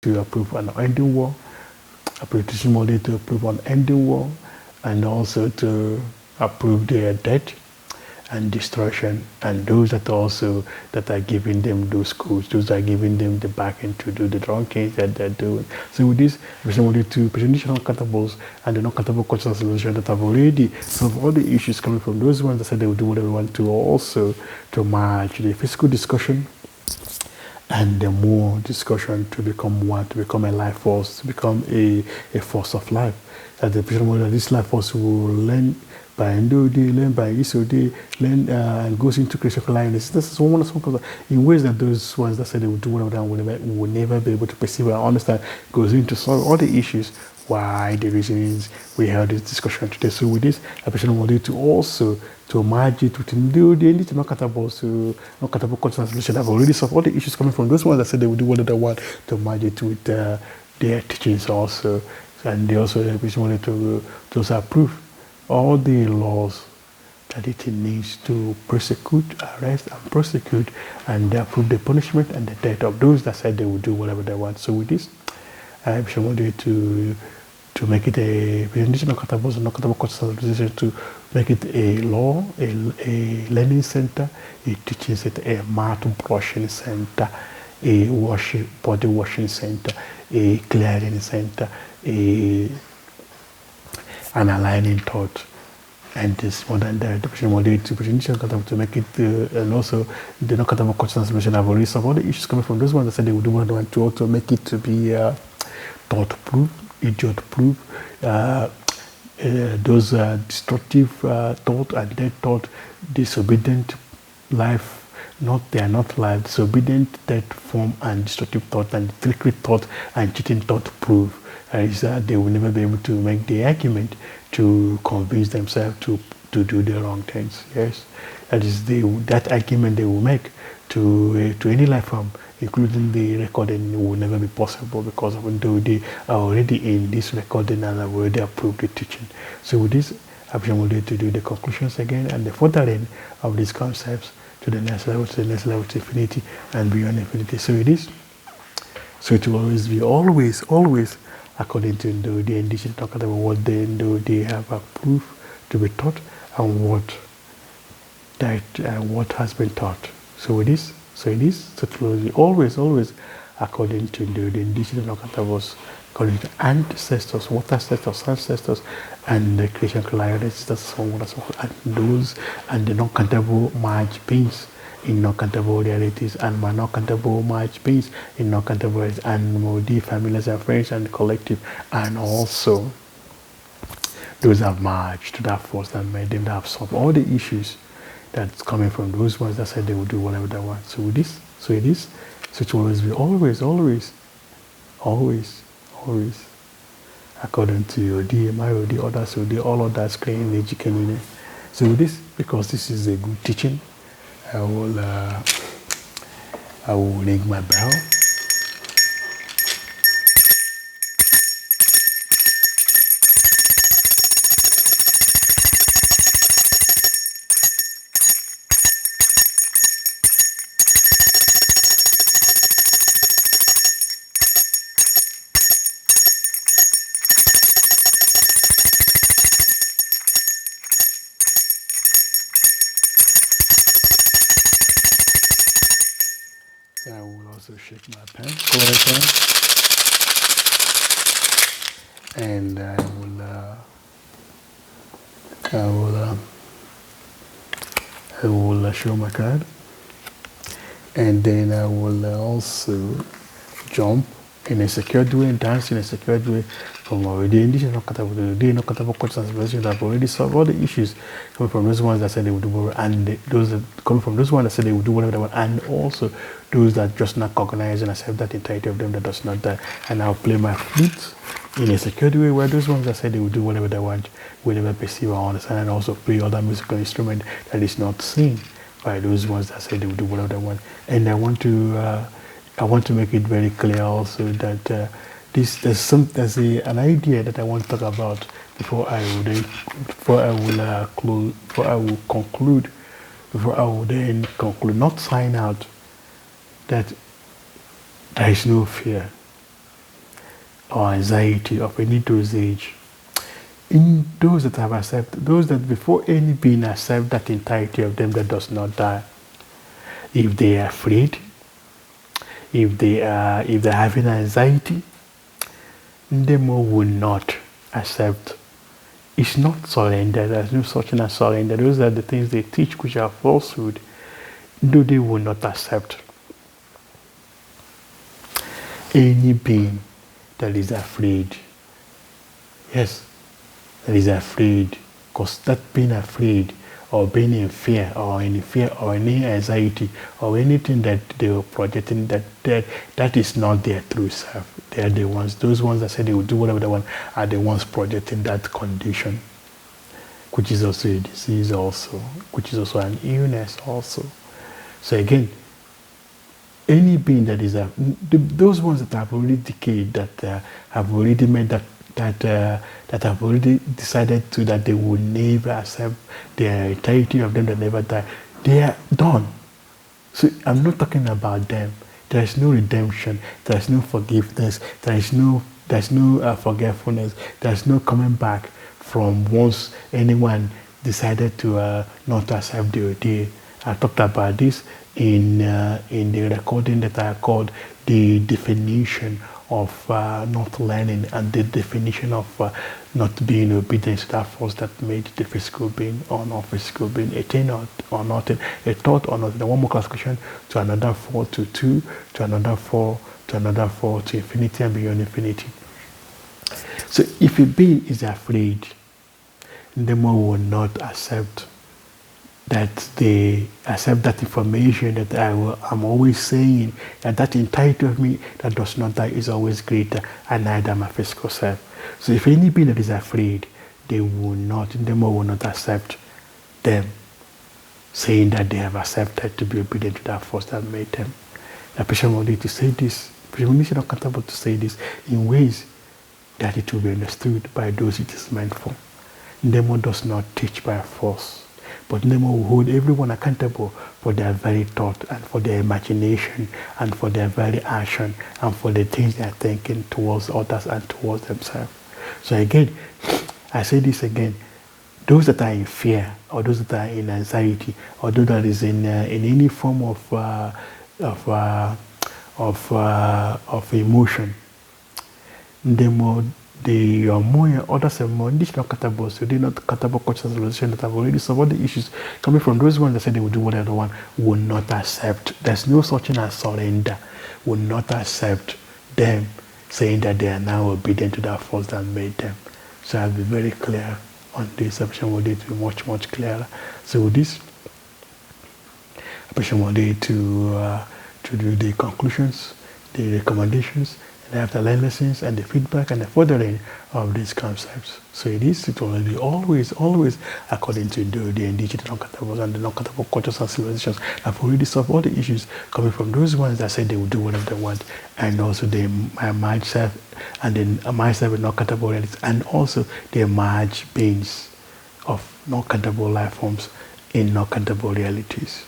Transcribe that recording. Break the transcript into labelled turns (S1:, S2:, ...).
S1: to approve an ending war, a petition model to approve an ending war, and also to approve their death and destruction, and those that also that are giving them those codes, those are giving them the backing to do the wrong things that they're doing. So with this, we only to presentation countables and the non-countable cultural solution that have already solved all the issues coming from those ones that said they would do what they want to, also to match the physical discussion and the more discussion to become one, to become a life force, to become a force of life. That the that this life force will learn by andvigina, learn by isod, learn and goes into critical lioness. This is one of the in ways that those ones that said they would do whatever they will never be able to perceive and understand, goes into solve all the issues. Why the reasons we held this discussion today. So with this, I wanted to also to merge it within the need to not countables to not countable cultural solution. I've already solved all the issues coming from those ones that said they would do whatever they want, to merge it with their teachings also. And they also wanted to also approve all the laws that it needs to persecute, arrest, and prosecute, and approve the punishment and the death of those that said they would do whatever they want. So with this, I wanted to make it a presentation of countables and non-countable cultural solution, to make it a law, a learning center, a teaching center, a mat brushing center, a body washing center, a clearing center, an aligning thought, and this more than that. The wanted to presentation to make it, and also the non-countable cultural solution. I've already solved all the issues coming from those ones that said they would do what they want to, also make it to be thought-proof, idiot-proof, those destructive thought and dead thought, disobedient life, they are not life, disobedient dead form and destructive thought and trickery thought and cheating thought proof. Is that they will never be able to make the argument to convince themselves to do the wrong things. Yes, that is that argument they will make to any life form, including the recording, will never be possible, because even though they are already in this recording and have already approved the teaching. So with this, I've been able to do the conclusions again and the furthering of these concepts to the next level, to infinity and beyond infinity. So it is. So it will always be always according to the indigenous talk about what they have approved to be taught and what has been taught. So it is. So it will be always according to the indigenous countables, according to ancestors, water ancestors, and the creation clarities, and those and the non-countable merged beings in non-countable realities, and my non-countable merged beings in non-countable realities, and the families and friends and collective, and also those have merged to that force that made them, that have solved all the issues that's coming from those ones that said they would do whatever they want. So it is. So it will always be always according to your DMI or the others, so all of that screen education. So with this, because this is a good teaching, I will ring my bell. So I will also shake my pen, and I will show my card, and then I will also jump in a secured way and dance in a secured way from already indigenous non-countable cultural civilizations that have already solved all the issues coming from those ones that said they would do whatever, and those that coming from those ones that said they would do whatever they want, and also those that just not cognize and accept that entirety of them that does not die. And I'll play my flute in a secured way where those ones that said they would do whatever they want will never perceive or understand, and also play other musical instrument that is not seen by those ones that said they would do whatever they want. And I want to make it very clear also that there's an idea that I want to talk about before I will conclude, not sign out, that there is no fear. or anxiety of any dosage. In those that have accepted, those that before any being accept that entirety of them that does not die, if they are afraid, if they're having anxiety, them will not accept. It's not surrender. There's no such thing as surrender. Those are the things they teach which are falsehood. No, they will not accept. Any being that is afraid, yes, that is afraid, because that being afraid or being in fear or any anxiety or anything that they were projecting, that is not their true self. They are the ones, those ones that say they will do whatever they want are the ones projecting that condition, which is also a disease also, which is also an illness also. So again, any being that is those ones that have already decayed, that have already made that have already decided to that they will never accept the entirety of them that never die, they are done. So I'm not talking about them. There is no redemption. There is no forgiveness. There is no forgetfulness. There is no coming back from once anyone decided to not accept the idea. I talked about this in the recording that I called the definition of not learning and the definition of not being obedient to that force that made the physical being or non-physical being a thing or nothing, a thought or nothing. One more classification to another 4 to 2 to another 4 to another 4 to infinity and beyond infinity. So if a being is afraid, then one will not accept that they accept that information that I'm always saying, that entirety of me that does not die is always greater and neither my physical self. So if any being that is afraid, they will not accept them saying that they have accepted to be obedient to that force that made them. The patient will need to say this, the patient is not comfortable to say this in ways that it will be understood by those it is meant for. Nemo does not teach by force, but Nemo will hold everyone accountable for their very thought and for their imagination and for their very action and for the things they are thinking towards others and towards themselves. So again, I say this again, those that are in fear or those that are in anxiety or those that is in any form of emotion, they are more others are more not catable, so they're not catable conscious resolution that have already solved all the issues coming from those ones that say they will do what the other one will not accept. There's no such thing as surrender, will not accept them saying that they are now obedient to that force that made them. So I'll be very clear on this. Appreciation will be much clearer. So with this, appreciation will be to do the conclusions, the recommendations, and after learn lessons and the feedback and the furthering of these concepts. So it will be always according to the indigenous non-countables and the non-countable cultures and civilizations. I've already solved all the issues coming from those ones that say they will do whatever they want, and also the myself and then myself with non-countable realities, and also the emerged beings of non-countable life forms in non-countable realities.